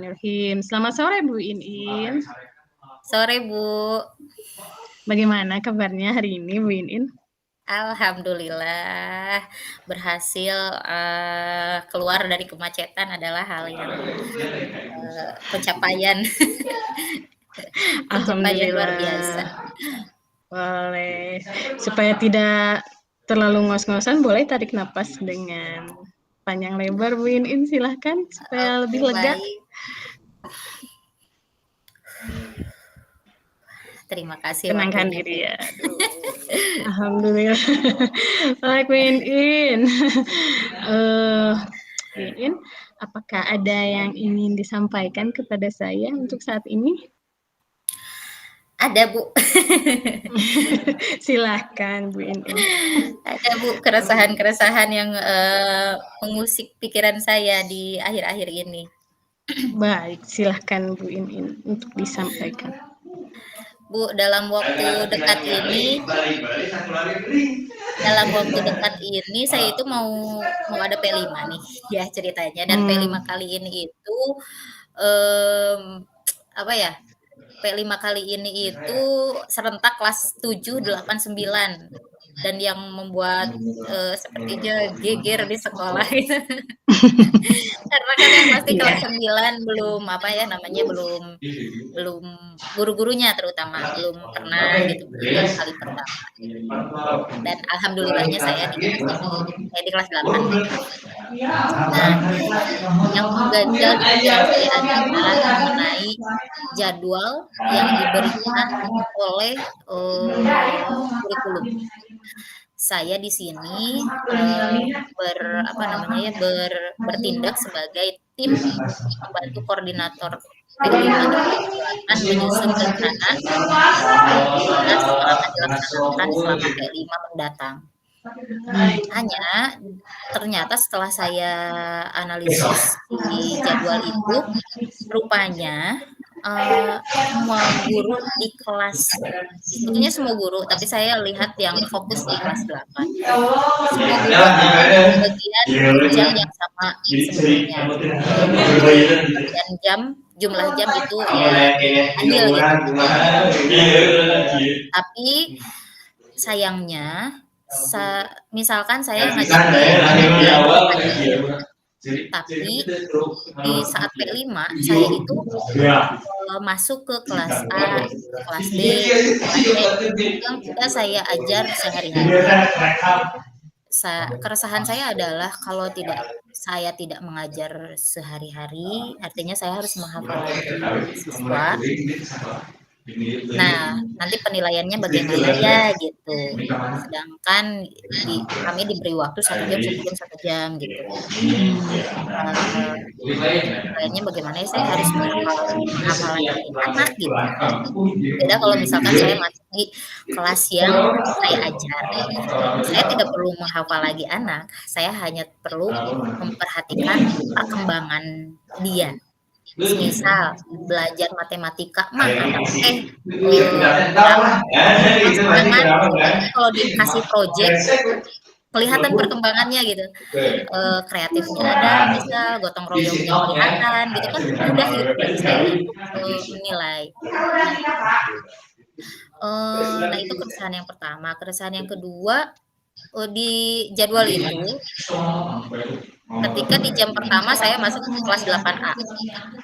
Bismillahirrahmanirrahim. Selamat sore Bu Iin. Sore Bu, Bagaimana kabarnya hari ini Bu Iin? alhamdulillah berhasil keluar dari kemacetan adalah hal yang pencapaian pencapaian luar biasa. Alhamdulillah. Boleh. Supaya tidak terlalu ngos-ngosan, boleh tarik napas dengan panjang lebar Bu Iin, silahkan supaya Oke, lebih lega. baik. Terima kasih Tenangkan waktunya Bu. diri ya. Aduh. Alhamdulillah. Baik Bu Iin. Bu Iin, apakah ada yang ingin disampaikan kepada saya untuk saat ini? Ada Bu, Silahkan Bu Iin. ada Bu keresahan-keresahan yang mengusik pikiran saya di akhir-akhir ini. Baik, silahkan Bu Iin untuk disampaikan. Bu, dalam waktu dekat ini saya itu mau ada P5 nih ya ceritanya, dan P5 kali ini itu apa ya, P5 kali ini itu serentak kelas 7, 8, 9, dan yang membuat sepertinya geger di sekolah itu. Karena kan yang pasti Iya. kelas 9 belum apa ya namanya, belum belum guru-gurunya terutama belum pernah gitu yang kali pertama. Dan alhamdulillahnya saya di kelas 8 nih. Nah, yang mengganjal di pikiran saya adalah mengenai jadwal yang diberikan oleh kurikulum. Saya di sini apa namanya ya, bertindak sebagai tim pembantu koordinator P5 di Sulawesi Selatan, menyusun rencana aktivitas yang akan dilaksanakan selama P5 mendatang. Hanya ternyata setelah saya analisis di jadwal itu, rupanya semua guru di kelas, sebetulnya semua guru, tapi saya lihat yang fokus di kelas 8. Semua guru bagian jam yang sama sebetulnya. Dan jumlah jam itu ya adil gitu. Tapi sayangnya misalkan saya ngajar di tapi di saat P5 saya itu masuk ke kelas A, kelas B, kelas C yang tidak saya ajar sehari-hari. Keresahan saya adalah kalau saya tidak mengajar sehari-hari, artinya saya harus menghafal lagi siswa. Nah, nanti penilaiannya bagaimana ya gitu. Sedangkan kami diberi waktu 1 jam, 1 jam, 1 jam gitu. Penilaiannya bagaimana ya, saya harus menghafal lagi anak gitu. Beda kalau misalkan saya masuk di kelas yang saya ajar. Saya tidak perlu menghafal lagi anak, saya hanya perlu memperhatikan perkembangan dia. Semisal belajar matematika mah anak semangat, tapi kalau dikasih project kelihatan perkembangannya gitu. Kreatifnya ada, misal gotong royongnya kelihatan gitu kan, mudah gitu bagi saya untuk menilai. Nah itu keresahan yang pertama. Keresahan yang kedua, di jadwal itu ketika di jam pertama saya masuk ke kelas 8A,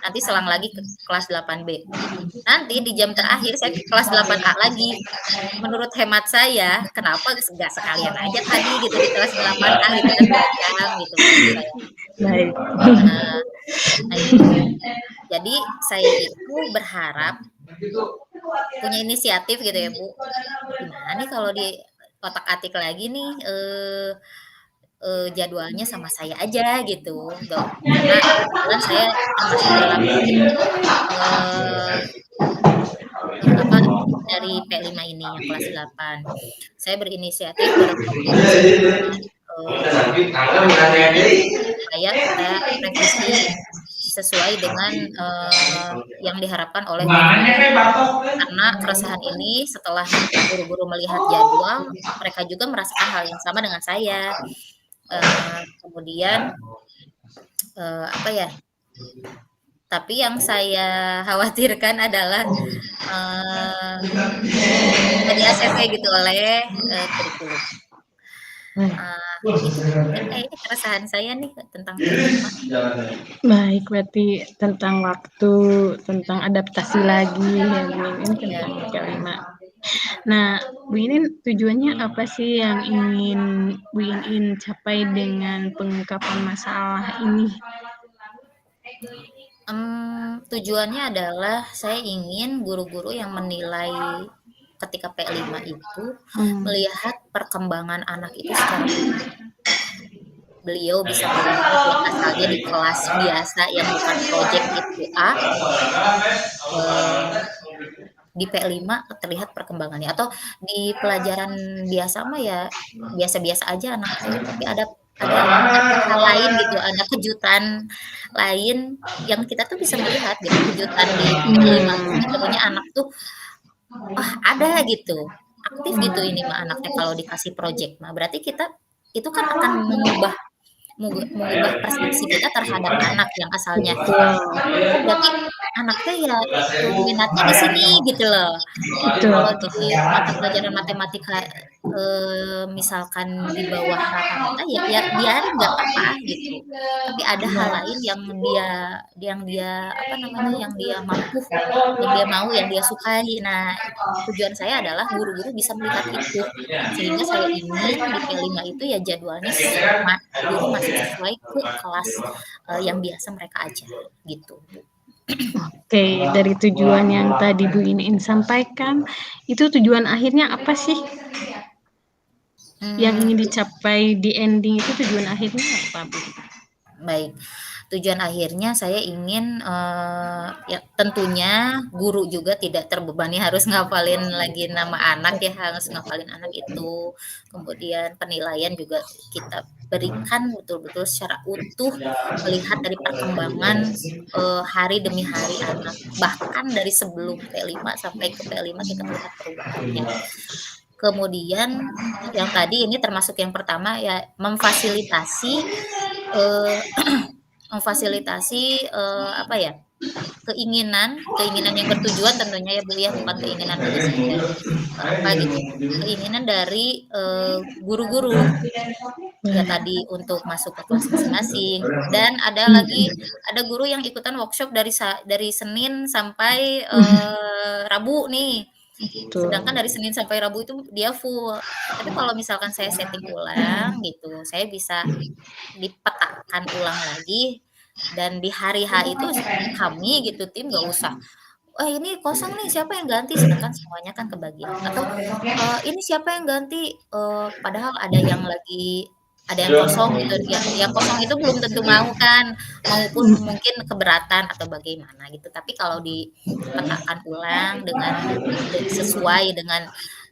nanti selang lagi ke kelas 8B. Nanti di jam terakhir saya ke kelas 8A lagi. Menurut hemat saya, kenapa nggak sekalian aja tadi gitu di kelas 8A gitu kan, 2 jam gitu maksud saya. Baik. Nah itu. Jadi saya itu berharap punya inisiatif gitu ya Bu. Gimana nih kalau di otak-atik lagi nih jadwalnya sama saya aja gitu, karena kebetulan saya termasuk dalam tim apa dari P5 ini yang kelas 8. Saya berinisiatif berkoordinasi dengan supaya kita revisi sesuai dengan yang diharapkan oleh guru. Karena keresahan ini setelah guru-guru melihat jadwal, mereka juga merasakan hal yang sama dengan saya. Kemudian apa ya, Tapi yang saya khawatirkan adalah, eee, nggak di-ACC gitu oleh, kurikulum. Itu mungkin kayaknya keresahan saya nih tentang P5. Baik, berarti tentang waktu, tentang adaptasi lagi ya Bu Iin Iya. tentang P5. Nah, Bu Iin tujuannya apa sih yang ingin Bu Iin capai dengan pengungkapan masalah ini? Tujuannya adalah saya ingin guru-guru yang menilai ketika P5 itu Hmm. melihat perkembangan anak itu secara utuh. Beliau bisa melihat yang asalnya di kelas biasa yang bukan project itu A, eh, di P5 terlihat perkembangannya, atau di pelajaran biasa mah ya biasa-biasa aja anak saya, tapi ada hal lain gitu, ada kejutan lain yang kita tuh bisa melihat gitu, kejutan di P5 tuh sebetulnya anak tuh ada gitu, aktif gitu ini mah anaknya kalau dikasih project mah. Berarti kita itu kan akan mengubah persepsi kita terhadap anak yang asalnya, oh berarti anaknya ya minatnya di sini gitu loh. Betul, Kalau betul. di mata pelajaran matematika, misalkan di bawah rata-rata ya biarin nggak apa-apa gitu. Tapi ada hal lain yang dia apa namanya, yang dia mau, yang dia sukai. Nah, tujuan saya adalah guru-guru bisa melihat itu. Sehingga saya ingin di P5 itu ya jadwalnya guru masuk sesuai ke kelas, yang biasa mereka ajar gitu, Bu. Oke, dari tujuan yang tadi Bu Iin sampaikan, itu tujuan akhirnya apa sih? Yang ingin Mmm, dicapai di ending itu tujuan akhirnya apa, Bu? Baik. Tujuan akhirnya saya ingin, ya tentunya guru juga tidak terbebani harus ngafalin lagi nama anak ya, harus ngafalin anak itu. Kemudian penilaian juga kita berikan betul-betul secara utuh, melihat dari perkembangan, hari demi hari anak. Bahkan dari sebelum P5 sampai ke P5 kita melihat perubahannya. Kemudian yang tadi ini termasuk yang pertama ya eee apa ya, keinginan yang bertujuan tentunya ya, Bu, ya, bukan keinginan berlebihan dari, apa gitu, keinginan dari, guru-guru, ya tadi untuk masuk ke kelas masing-masing, dan ada guru yang ikutan workshop dari Senin sampai, Rabu nih. Betul. Sedangkan dari Senin sampai Rabu itu dia full. Tapi kalau misalkan saya setting ulang gitu, saya bisa dipetakan ulang lagi dan di hari H itu kami gitu tim nggak usah, "Wah ini kosong nih siapa yang ganti?" Sedangkan semuanya kan kebagian atau, "Ini siapa yang ganti?" Padahal ada yang kosong gitu, yang kosong itu belum tentu mau kan, maupun mungkin keberatan atau bagaimana gitu. Tapi kalau dipetakan ulang sesuai dengan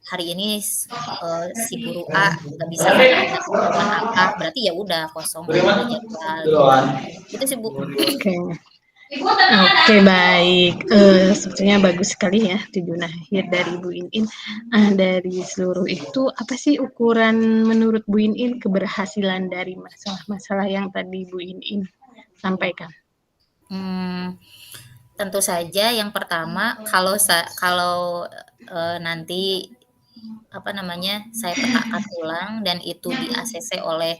hari ini si guru A nggak bisa karena ada keperluan apa, berarti ya udah kosong, nggak ada jadwal gitu. Itu sih, Bu. Oke. Oke, baik. Sebetulnya bagus sekali ya tujuan akhir dari Bu Iin. Dari seluruh itu, apa sih ukuran menurut Bu Iin keberhasilan dari masalah-masalah yang tadi Bu Iin sampaikan? Mmm, Tentu saja yang pertama kalau, nanti, apa namanya, saya petakan ulang dan itu di-ACC oleh,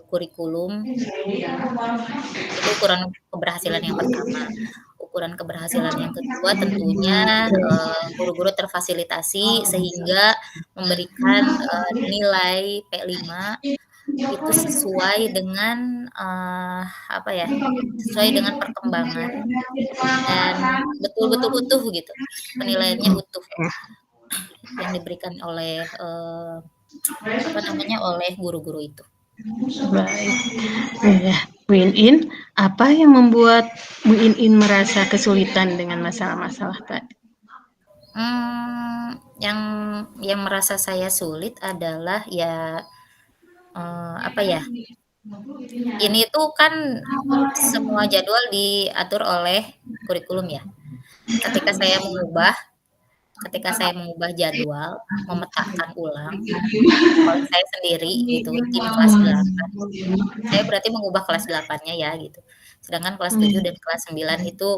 kurikulum, itu ukuran keberhasilan yang pertama. Ukuran keberhasilan yang kedua tentunya, guru-guru terfasilitasi sehingga memberikan, nilai P5 itu sesuai dengan, apa ya, sesuai dengan perkembangan dan betul-betul utuh gitu, penilaiannya utuh yang diberikan oleh, apa namanya, oleh guru-guru itu. Baik. Ya, Bu Iin, apa yang membuat Bu Iin merasa kesulitan dengan masalah-masalah tadi? Yang merasa saya sulit adalah ya, apa ya, ini tuh kan semua jadwal diatur oleh kurikulum ya. Ketika saya mengubah ketika saya mengubah jadwal, memetakan ulang, oleh saya sendiri gitu, tim kelas 8. Saya berarti mengubah kelas 8-nya ya gitu. Sedangkan kelas 7 dan kelas 9 itu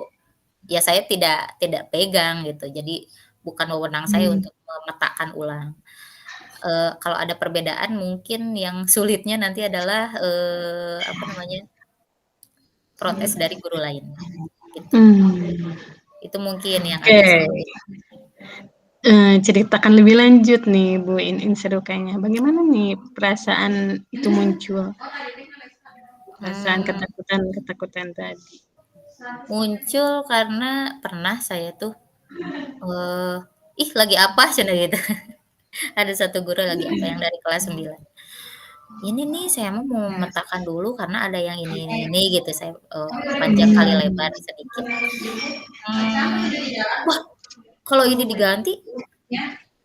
ya saya tidak pegang gitu. Jadi bukan wewenang saya Hmm. untuk memetakan ulang. Kalau ada perbedaan mungkin yang sulitnya nanti adalah, apa namanya, protes dari guru lainnya, gitu. Hmm. Itu mungkin yang Oke. agak sulit. Ceritakan lebih lanjut nih Bu Iin, seru kayaknya. Bagaimana nih perasaan itu muncul? Perasaan Mmm, ketakutan-ketakutan tadi? muncul karena pernah saya tuh, eee, "Ih, lagi apa?" cenah gitu. Ada satu guru lagi apa yang dari kelas 9. "Ini nih saya mah mau memetakan dulu karena ada yang ini," gitu. Saya, panjang kali lebar sedikit. Mmm, "Wah, kalau ini diganti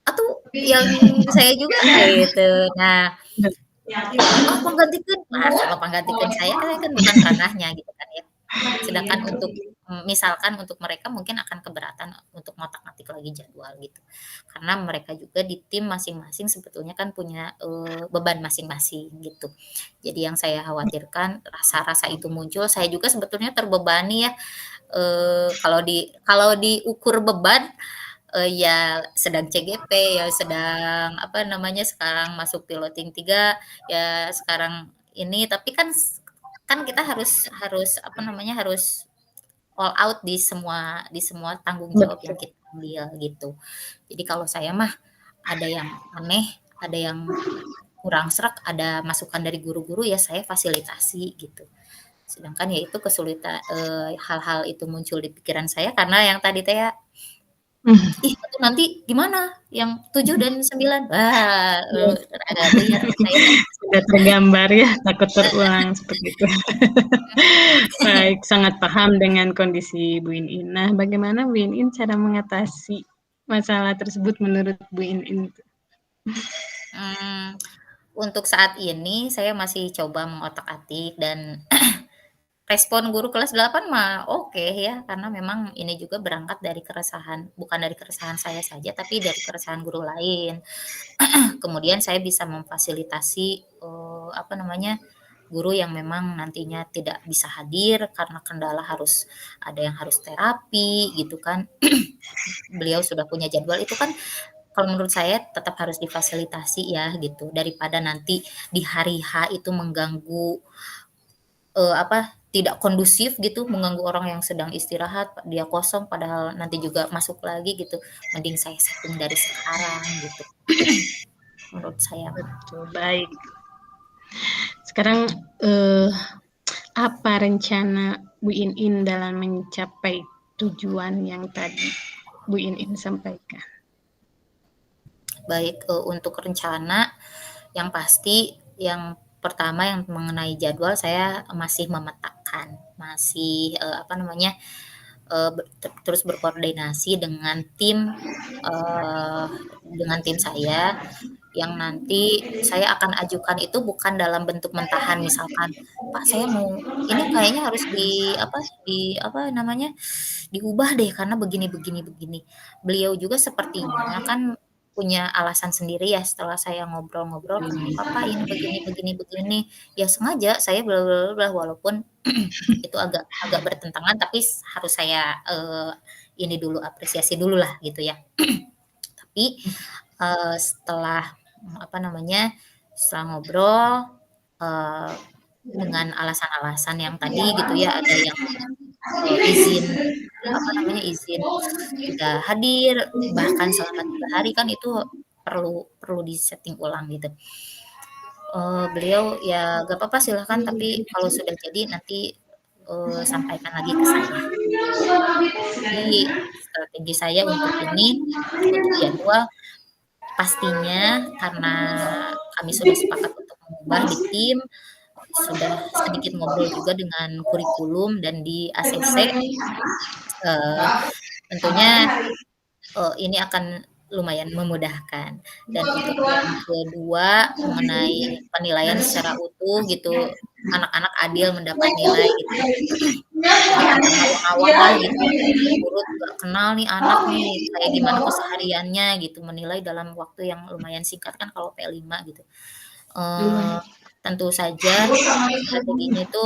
atau yang saya juga?" Gitu. Nah, "Oh, penggantikan?" Nah, kalau penggantikan saya kan bukan ranahnya gitu kan ya. Sedangkan untuk misalkan untuk mereka mungkin akan keberatan untuk ngotak-ngatik lagi jadwal gitu. Karena mereka juga di tim masing-masing sebetulnya kan punya, beban masing-masing gitu. Jadi yang saya khawatirkan rasa-rasa itu muncul, saya juga sebetulnya terbebani ya, kalau diukur beban, ya sedang CGP, ya sedang apa namanya, sekarang masuk piloting 3 ya sekarang ini, tapi kan kita harus harus apa namanya, harus all out di semua tanggung jawab yang Betul. kita ambil gitu. Jadi kalau saya mah ada yang aneh, ada yang kurang sreg, ada masukan dari guru-guru ya saya fasilitasi gitu. Sedangkan ya itu hal-hal itu muncul di pikiran saya karena yang tadi teh ya, "Ih, atuh nanti gimana yang 7 dan 9?" Wah, agak buyar tuh saya. Sudah tergambar ya, takut terulang seperti itu. Baik, sangat paham dengan kondisi Bu Iin. Nah, bagaimana Bu Iin cara mengatasi masalah tersebut menurut Bu Iin? Mmm, untuk saat ini saya masih coba mengotak-atik dan respon guru kelas 8 mah oke ya, karena memang ini juga berangkat dari keresahan bukan dari keresahan saya saja, tapi dari keresahan guru lain. Kemudian saya bisa memfasilitasi, apa namanya, guru yang memang nantinya tidak bisa hadir karena kendala ada yang harus terapi gitu kan. Beliau sudah punya jadwal, itu kan kalau menurut saya tetap harus difasilitasi ya gitu, daripada nanti di hari H itu mengganggu, tidak kondusif gitu, mengganggu orang yang sedang istirahat, dia kosong padahal nanti juga masuk lagi gitu, mending saya setting dari sekarang gitu, menurut saya mah. Betul, baik. Sekarang, eee, apa rencana Bu Iin dalam mencapai tujuan yang tadi Bu Iin sampaikan? Baik, untuk rencana yang pasti yang pertama yang mengenai jadwal saya masih memetakan, masih, apa namanya, terus berkoordinasi eee, dengan tim saya yang nanti saya akan ajukan itu bukan dalam bentuk mentahan misalkan, "Pak, saya mau ini kayaknya harus apa namanya, diubah deh karena begini begini begini." Beliau juga sepertinya kan punya alasan sendiri ya setelah saya ngobrol-ngobrol, "Kenapa Pak ini begini begini begini?" Ya sengaja saya bla bla bla bla walaupun itu agak agak bertentangan tapi harus saya, ini dulu apresiasi dululah gitu ya. Tapi, setelah, apa namanya, setelah ngobrol, eee, dengan alasan-alasan yang tadi gitu ya, ada yang, izin, apa namanya, izin tidak hadir, bahkan selama 3 hari kan itu perlu perlu di-setting ulang gitu. Beliau, "Ya nggak apa-apa silahkan, tapi kalau sudah jadi nanti, sampaikan lagi ke saya." Jadi strategi saya untuk ini, untuk jadwal pastinya karena kami sudah sepakat untuk mengubah di tim, sudah sedikit ngobrol juga dengan kurikulum dan di ACC, eee, tentunya, ini akan lumayan memudahkan. Dan untuk yang kedua, mengenai penilaian secara utuh gitu, anak-anak adil mendapat nilai gitu ya. Jadi kayak ngawang-ngawang lah gitu, guru nggak kenal nih anak nih, kayak gimana kesehariannya gitu, menilai dalam waktu yang lumayan singkat kan kalau P5 gitu. Eee, Tentu saja strateginya itu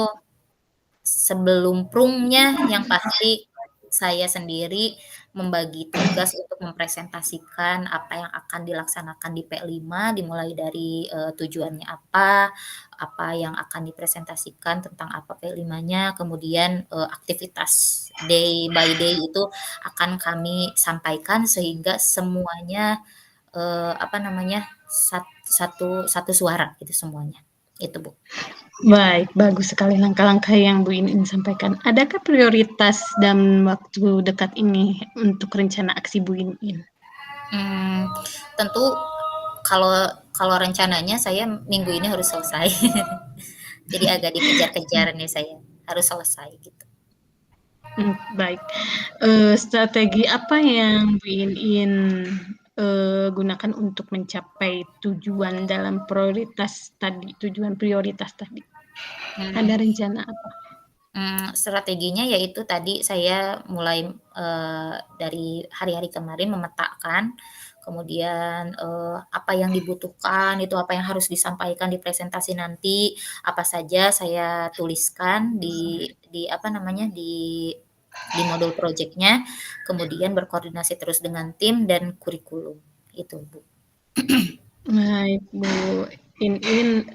sebelum prumnya yang pasti saya sendiri membagi tugas untuk mempresentasikan apa yang akan dilaksanakan di P5 dimulai dari, tujuannya apa yang akan dipresentasikan tentang apa P5-nya, kemudian, aktivitas day by day itu akan kami sampaikan sehingga semuanya, apa namanya, satu satu suara gitu semuanya, itu Bu. Baik, bagus sekali langkah-langkah yang Bu Iin sampaikan. Adakah prioritas dalam waktu dekat ini untuk rencana aksi Bu Iin? Tentu kalau kalau rencananya saya minggu ini harus selesai. Jadi agak dikejar-kejar nih saya, harus selesai gitu. Baik. Strategi apa yang Bu Iin, gunakan untuk mencapai tujuan dalam tujuan prioritas tadi? Ada Mmm, rencana apa? Strateginya yaitu tadi saya mulai, dari hari-hari kemarin memetakan, kemudian, apa yang dibutuhkan, itu apa yang harus disampaikan di presentasi nanti, apa saja saya tuliskan di apa namanya, di modul projeknya, kemudian berkoordinasi terus dengan tim dan kurikulum, itu Bu. Baik, Bu Iin,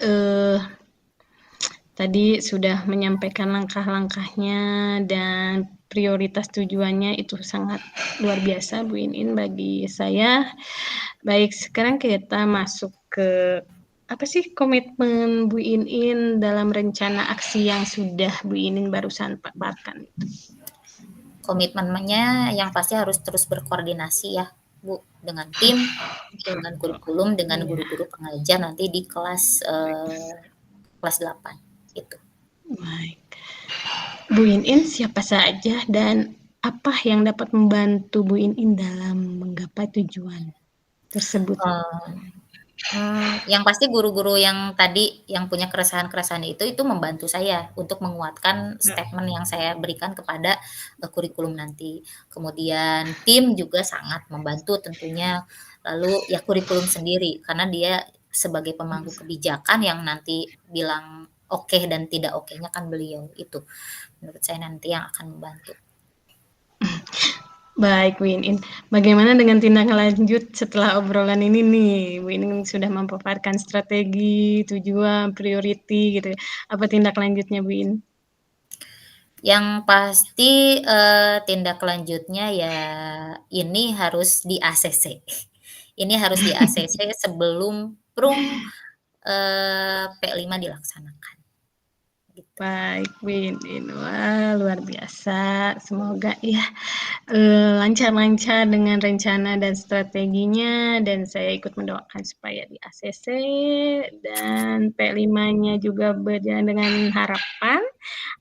tadi sudah menyampaikan langkah-langkahnya dan prioritas tujuannya itu sangat luar biasa Bu Iin bagi saya. Baik, sekarang kita masuk ke apa sih komitmen Bu Iin dalam rencana aksi yang sudah Bu Iin barusan paparkan itu? Komitmennya yang pasti harus terus berkoordinasi ya Bu, dengan tim, dengan kurikulum, dengan Iya, guru-guru pengajar nanti di kelas 8 itu. baik. Bu Iin siapa saja dan apa yang dapat membantu Bu Iin dalam menggapai tujuan tersebut? Eee yang pasti guru-guru yang tadi, yang punya keresahan-keresahan itu membantu saya untuk menguatkan statement yang saya berikan kepada, kurikulum nanti. Kemudian tim juga sangat membantu tentunya, lalu ya kurikulum sendiri, karena dia sebagai pemangku kebijakan yang nanti bilang oke dan tidak okenya kan beliau, itu menurut saya nanti yang akan membantu. Baik, Bu Iin. Bagaimana dengan tindak lanjut setelah obrolan ini nih? Bu Iin sudah memaparkan strategi, tujuan, priority gitu ya. Apa tindak lanjutnya, Bu Iin? Yang pasti, tindak lanjutnya ya ini harus di-ACC. Ini harus di-ACC sebelum P5 dilaksanakan, gitu. Baik, Bu Iin. Wah, luar biasa. Semoga ya lancar-lancar dengan rencana dan strateginya dan saya ikut mendoakan supaya di ACC dan P5-nya juga berjalan dengan harapan.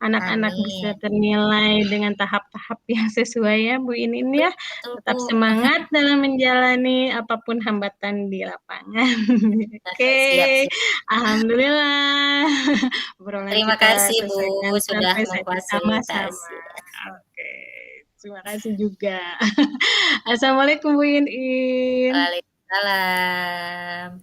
Anak-anak bisa Amin. ternilai dengan tahap-tahap yang sesuai ya, Bu Iin ya. Betul, Tetap Bu. semangat dalam menjalani apapun hambatan di lapangan. Siap Oke, siap. alhamdulillah obrolan Terima kita kasih, Bu, selesaikan sudah sampai sini sama-sama. memfasilitasi. Oke, terima kasih juga. Assalamualaikum Bu Iin. Waalaikumsalam.